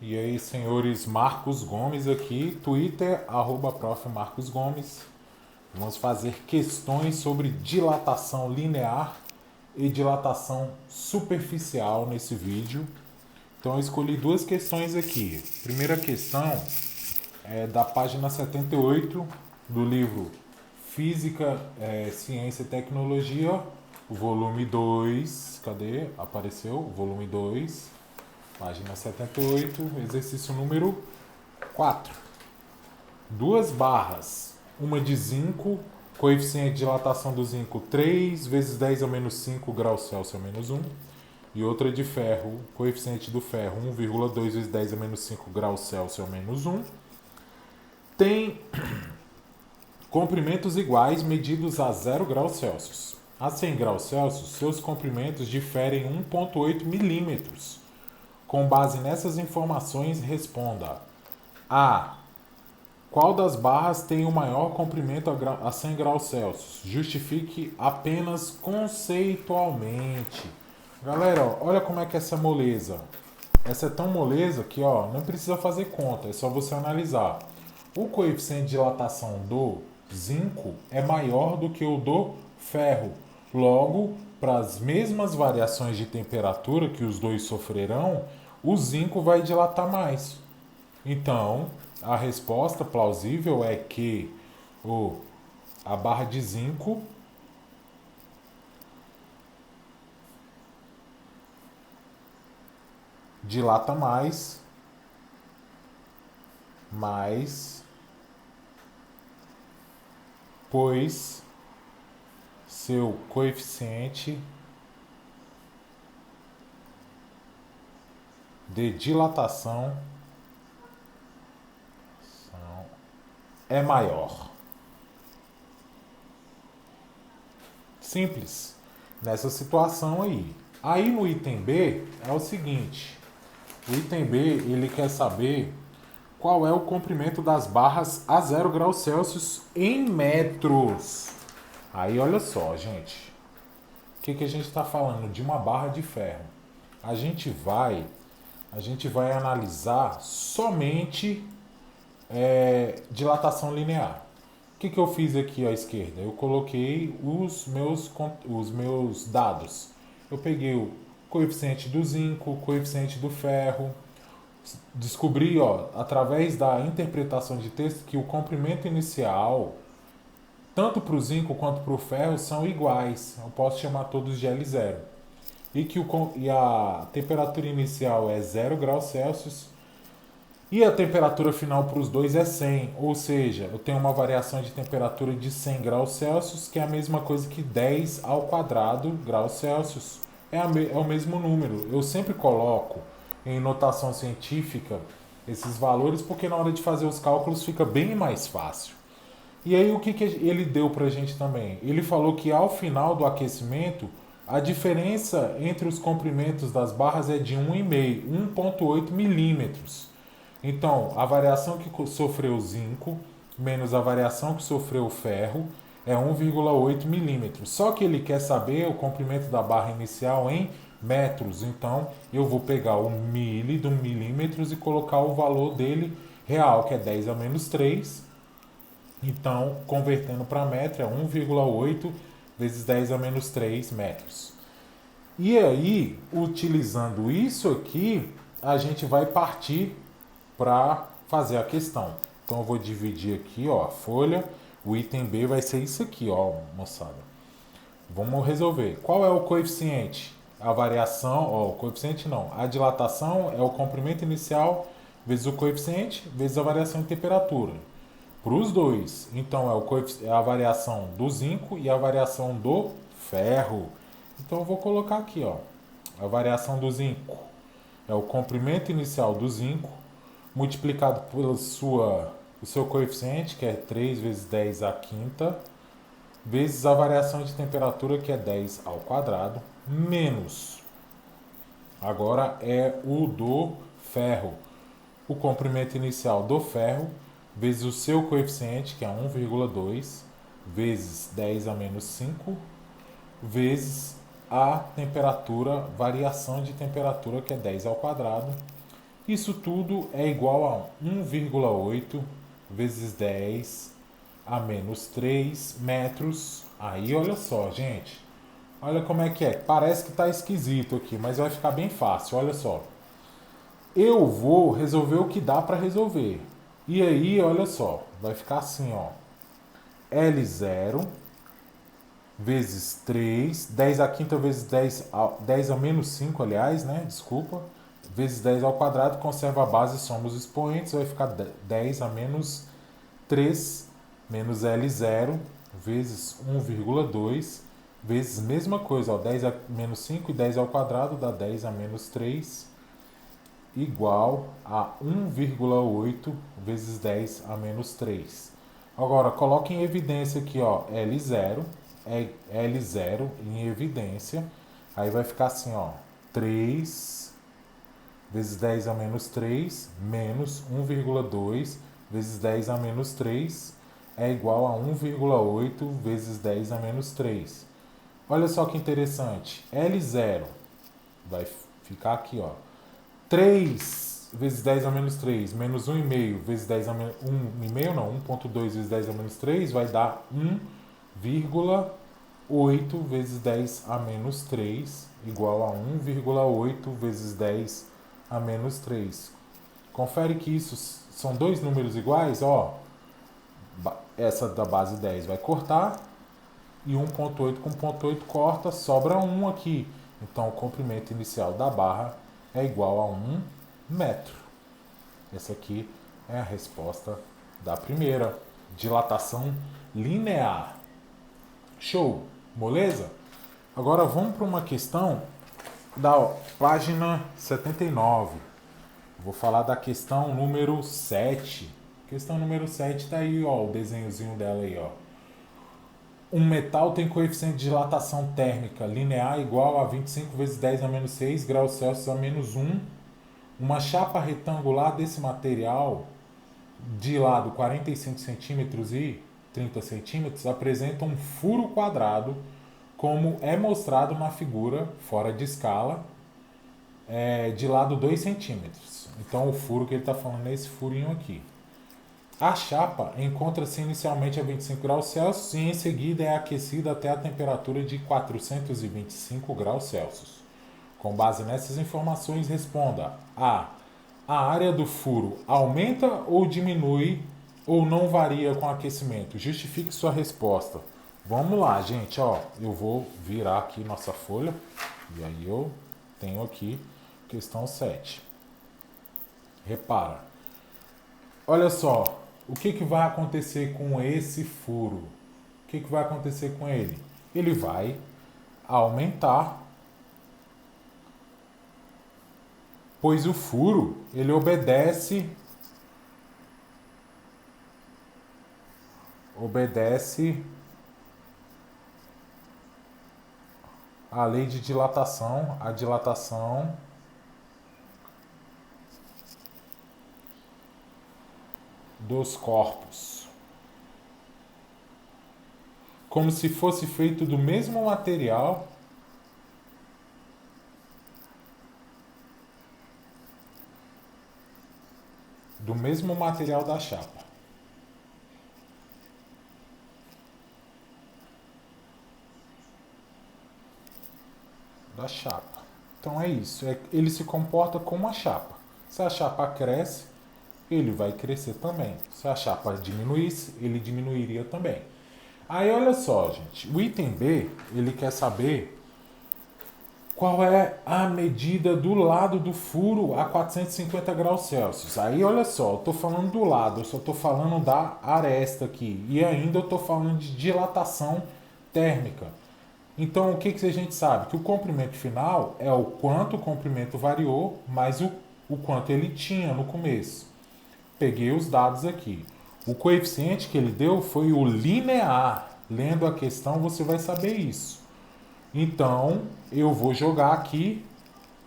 E aí, senhores, Marcos Gomes aqui, Twitter, @prof. Marcos Gomes. Vamos fazer questões sobre dilatação linear e dilatação superficial nesse vídeo. Então eu escolhi duas questões aqui. Primeira questão é da página 78 do livro Física, Ciência e Tecnologia, o volume 2. Cadê? Apareceu o volume 2. Página 78, exercício número 4. Duas barras, uma de zinco, coeficiente de dilatação do zinco 3 vezes 10 ao menos 5 graus Celsius ao menos 1. E outra de ferro, coeficiente do ferro 1,2 vezes 10 ao menos 5 graus Celsius ao menos 1. Tem comprimentos iguais medidos a 0 graus Celsius. A 100 graus Celsius, seus comprimentos diferem 1,8 milímetros. Com base nessas informações, responda: A. Qual das barras tem o maior comprimento a 100 graus Celsius? Justifique apenas conceitualmente. Galera, olha como é que é essa moleza. Essa é tão moleza que não precisa fazer conta, é só você analisar. O coeficiente de dilatação do zinco é maior do que o do ferro. Logo, para as mesmas variações de temperatura que os dois sofrerão, o zinco vai dilatar mais. Então, a resposta plausível é que a barra de zinco dilata mais, pois seu coeficiente de dilatação é maior. Simples. Nessa situação aí. Aí no item B é o seguinte. O item B, ele quer saber qual é o comprimento das barras a 0 graus Celsius em metros. Aí olha só, gente. O que a gente está falando? De uma barra de ferro. A gente vai analisar somente dilatação linear. O que eu fiz aqui à esquerda? Eu coloquei os meus dados. Eu peguei o coeficiente do zinco, o coeficiente do ferro. Descobri, através da interpretação de texto, que o comprimento inicial, tanto para o zinco quanto para o ferro, são iguais. Eu posso chamar todos de L0. E a temperatura inicial é 0 graus Celsius. E a temperatura final para os dois é 100, ou seja, eu tenho uma variação de temperatura de 100 graus Celsius, que é a mesma coisa que 10 ao quadrado graus Celsius. É o mesmo número. Eu sempre coloco em notação científica esses valores, porque na hora de fazer os cálculos fica bem mais fácil. E aí o que ele deu para a gente também? Ele falou que ao final do aquecimento, a diferença entre os comprimentos das barras é de 1,8 milímetros. Então, a variação que sofreu o zinco menos a variação que sofreu o ferro é 1,8 milímetros. Só que ele quer saber o comprimento da barra inicial em metros. Então, eu vou pegar o do milímetros e colocar o valor dele real, que é 10 a menos 3. Então, convertendo para metro, é 1,8 vezes 10 a menos 3 metros. E aí, utilizando isso aqui, a gente vai partir para fazer a questão. Então eu vou dividir aqui, a folha. O item B vai ser isso aqui, moçada. Vamos resolver. Qual é o coeficiente? A variação, o coeficiente não. A dilatação é o comprimento inicial vezes o coeficiente vezes a variação de temperatura. Para os dois, então é a variação do zinco e a variação do ferro. Então eu vou colocar aqui, a variação do zinco é o comprimento inicial do zinco multiplicado pelo seu coeficiente, que é 3 vezes 10 à quinta, vezes a variação de temperatura, que é 10 ao quadrado, menos. Agora é o do ferro. O comprimento inicial do ferro, vezes o seu coeficiente, que é 1,2, vezes 10 a menos 5, vezes a temperatura, variação de temperatura, que é 10 ao quadrado, Isso tudo é igual a 1,8 vezes 10 a menos 3 metros. Aí olha só, gente. Olha como é que é. Parece que está esquisito aqui, mas vai ficar bem fácil. Olha só. Eu vou resolver o que dá para resolver. E aí, olha só. Vai ficar assim, ó. L0 vezes 3, 10 a quinta vezes 10 a menos 5, aliás, né? Desculpa. Vezes 10 ao quadrado, conserva a base, somos expoentes, vai ficar 10 a menos 3 menos L0 vezes 1,2 vezes mesma coisa, ó, 10 a menos 5 e 10 ao quadrado dá 10 a menos 3 igual a 1,8 vezes 10 a menos 3. Agora, coloque em evidência aqui, ó, L0, L0 em evidência, aí vai ficar assim, ó, 3 vezes 10 a menos 3 menos 1,2 vezes 10 a menos 3 é igual a 1,8 vezes 10 a menos 3. Olha só que interessante. L0 vai ficar aqui, ó. 3 vezes 10 a menos 3 menos 1,5 vezes 10 a menos 1,5 não, 1,2 vezes 10 a menos 3 vai dar 1,8 vezes 10 a menos 3 igual a 1,8 vezes 10 a menos 3. Confere que isso são dois números iguais, ó. Essa da base 10 vai cortar e 1,8 com 0,8 corta, sobra 1 aqui. Então o comprimento inicial da barra é igual a 1 metro. Essa aqui é a resposta da primeira. Dilatação linear. Show, moleza? Agora vamos para uma questão da página 79. Vou falar da questão número 7. Questão número 7 tá aí, ó, o desenhozinho dela aí, ó. Um metal tem coeficiente de dilatação térmica linear igual a 25 vezes 10 a menos 6 graus Celsius a menos 1. Uma chapa retangular desse material, de lado 45 centímetros e 30 centímetros, apresenta um furo quadrado, como é mostrado na figura, fora de escala, de lado 2 centímetros. Então o furo que ele está falando é esse furinho aqui. A chapa encontra-se inicialmente a 25 graus Celsius e em seguida é aquecida até a temperatura de 425 graus Celsius. Com base nessas informações, responda A. A área do furo aumenta ou diminui ou não varia com o aquecimento? Justifique sua resposta. Vamos lá, gente. Ó, eu vou virar aqui nossa folha e aí eu tenho aqui questão 7. Repara. Olha só, o que vai acontecer com esse furo? O que vai acontecer com ele? Ele vai aumentar, pois o furo, ele obedece à lei de dilatação, a dilatação dos corpos. Como se fosse feito do mesmo material da chapa. Então é isso. Ele se comporta como uma chapa. Se a chapa cresce, ele vai crescer também. Se a chapa diminuísse, ele diminuiria também. Aí olha só, gente. O item B, ele quer saber qual é a medida do lado do furo a 450 graus Celsius. Aí olha só, eu estou falando do lado, eu só estou falando da aresta aqui. E ainda eu estou falando de dilatação térmica. Então o que a gente sabe? Que o comprimento final é o quanto o comprimento variou, mais o quanto ele tinha no começo. Peguei os dados aqui. O coeficiente que ele deu foi o linear. Lendo a questão você vai saber isso. Então, eu vou jogar aqui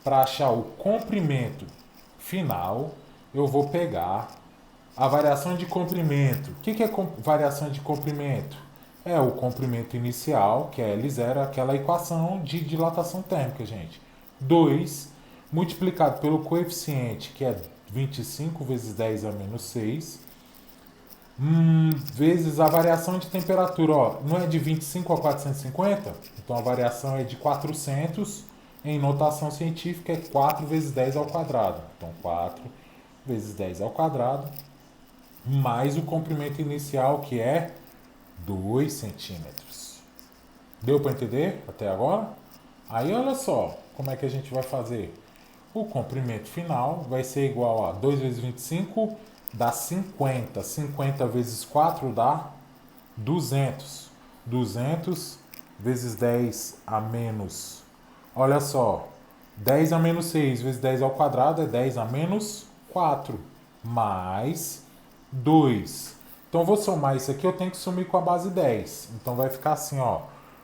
para achar o comprimento final. Eu vou pegar a variação de comprimento. O que é variação de comprimento? É o comprimento inicial, que é L0, aquela equação de dilatação térmica, gente. 2 multiplicado pelo coeficiente, que é 25 vezes 10 a menos 6, vezes a variação de temperatura. Ó, não é de 25 a 450? Então a variação é de 400, em notação científica é 4 vezes 10 ao quadrado. Então 4 vezes 10 ao quadrado, mais o comprimento inicial, que é 2 centímetros. Deu para entender até agora? Aí olha só como é que a gente vai fazer. O comprimento final vai ser igual a 2 vezes 25 dá 50. 50 vezes 4 dá 200. 200 vezes 10 a menos. Olha só. 10 a menos 6 vezes 10 ao quadrado é 10 a menos 4. Mais 2. Então, eu vou somar isso aqui, eu tenho que sumir com a base 10. Então, vai ficar assim, ó.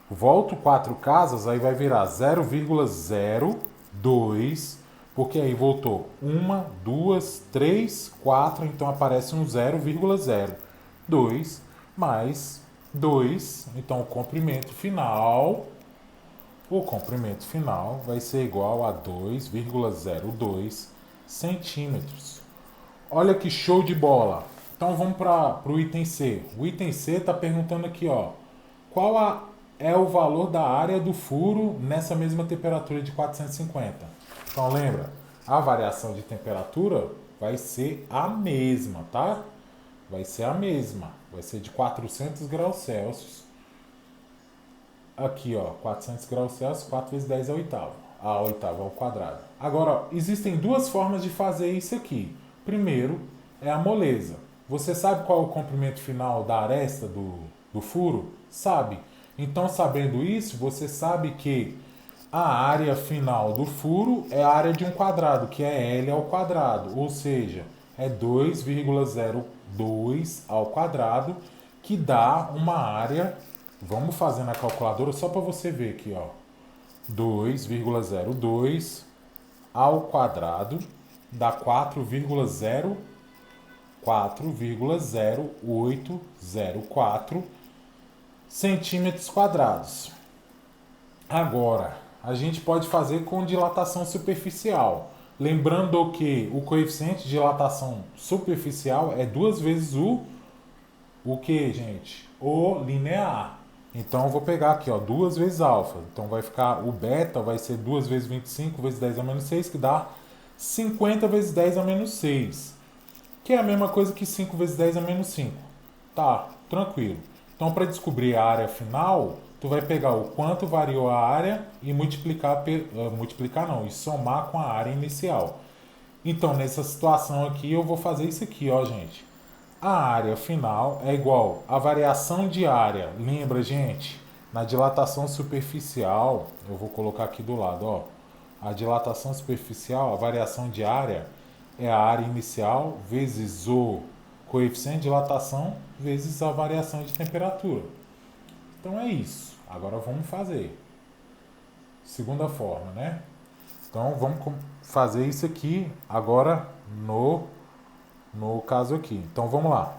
Volto 4 casas, aí vai virar 0,02, porque aí voltou 1, 2, 3, 4, então aparece um 0,02 mais 2. Então, o comprimento final vai ser igual a 2,02 centímetros. Olha que show de bola! Então vamos para o item C. O item C está perguntando aqui, ó, é o valor da área do furo nessa mesma temperatura de 450. Então lembra, a variação de temperatura vai ser a mesma, tá? Vai ser a mesma. Vai ser de 400 graus Celsius. Aqui, ó, 400 graus Celsius, 4 vezes 10 é a oitava. A oitava ao quadrado. Agora, ó, existem duas formas de fazer isso aqui. Primeiro, é a moleza. Você sabe qual é o comprimento final da aresta do furo? Sabe. Então, sabendo isso, você sabe que a área final do furo é a área de um quadrado, que é L ao quadrado. Ou seja, é 2,02 ao quadrado, que dá uma área... Vamos fazer na calculadora só para você ver aqui, ó. 2,02 ao quadrado dá 4,0804 centímetros quadrados. Agora, a gente pode fazer com dilatação superficial. Lembrando que o coeficiente de dilatação superficial é 2 vezes o que, gente? O linear. Então eu vou pegar aqui, ó, 2 vezes alfa. Então vai ficar, o beta vai ser 2 vezes 25 vezes 10 a menos 6, que dá 50 vezes 10 a menos 6. Que é a mesma coisa que 5 vezes 10 a menos 5. Tá, tranquilo. Então para descobrir a área final, tu vai pegar o quanto variou a área e multiplicar e somar com a área inicial. Então nessa situação aqui eu vou fazer isso aqui, ó, gente. A área final é igual à variação de área. Lembra, gente? Na dilatação superficial, eu vou colocar aqui do lado, ó. A dilatação superficial, a variação de área é a área inicial vezes o coeficiente de dilatação vezes a variação de temperatura. Então é isso. Agora vamos fazer. Segunda forma, né? Então vamos fazer isso aqui agora no caso aqui. Então vamos lá.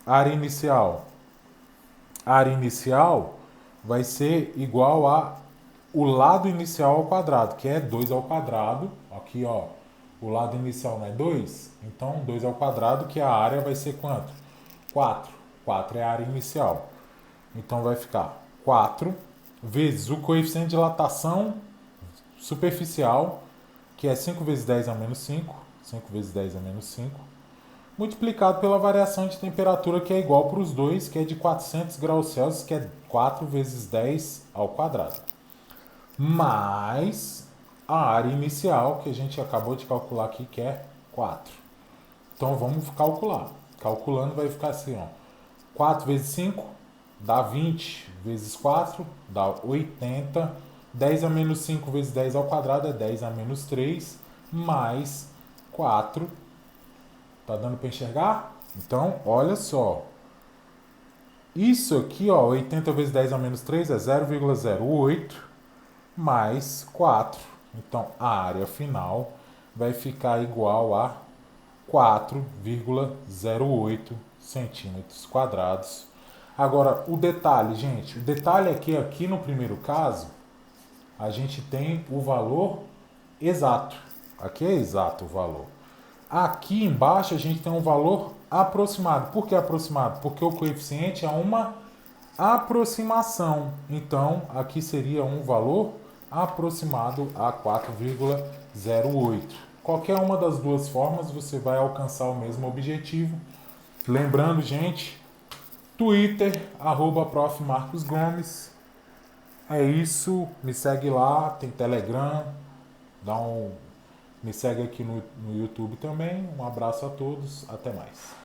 Área inicial. A área inicial vai ser igual a o lado inicial ao quadrado, que é 2 ao quadrado. Aqui, ó, o lado inicial não é 2? Então 2 ao quadrado, que a área vai ser quanto? 4. 4 é a área inicial. Então vai ficar 4 vezes o coeficiente de dilatação superficial, que é 5 vezes 10 a menos 5. 5 vezes 10 a menos 5. Multiplicado pela variação de temperatura, que é igual para os dois, que é de 400 graus Celsius, que é 4 vezes 10 ao quadrado. Mais a área inicial, que a gente acabou de calcular aqui, que é 4. Então vamos calcular. Calculando vai ficar assim, ó. 4 vezes 5 dá 20, vezes 4 dá 80. 10 a menos 5 vezes 10 ao quadrado é 10 a menos 3, mais 4. Tá dando para enxergar? Então, olha só. Isso aqui, ó, 80 vezes 10 a menos 3 é 0,08 mais 4. Então, a área final vai ficar igual a 4,08 centímetros quadrados. Agora, o detalhe, gente. O detalhe é que aqui no primeiro caso, a gente tem o valor exato. Aqui é exato o valor. Aqui embaixo a gente tem um valor aproximado. Por que aproximado? Porque o coeficiente é uma aproximação. Então, aqui seria um valor aproximado a 4,08. Qualquer uma das duas formas você vai alcançar o mesmo objetivo. Lembrando, gente, Twitter, @Prof. Marcos Gomes. É isso, me segue lá, tem Telegram, me segue aqui no YouTube também. Um abraço a todos, até mais.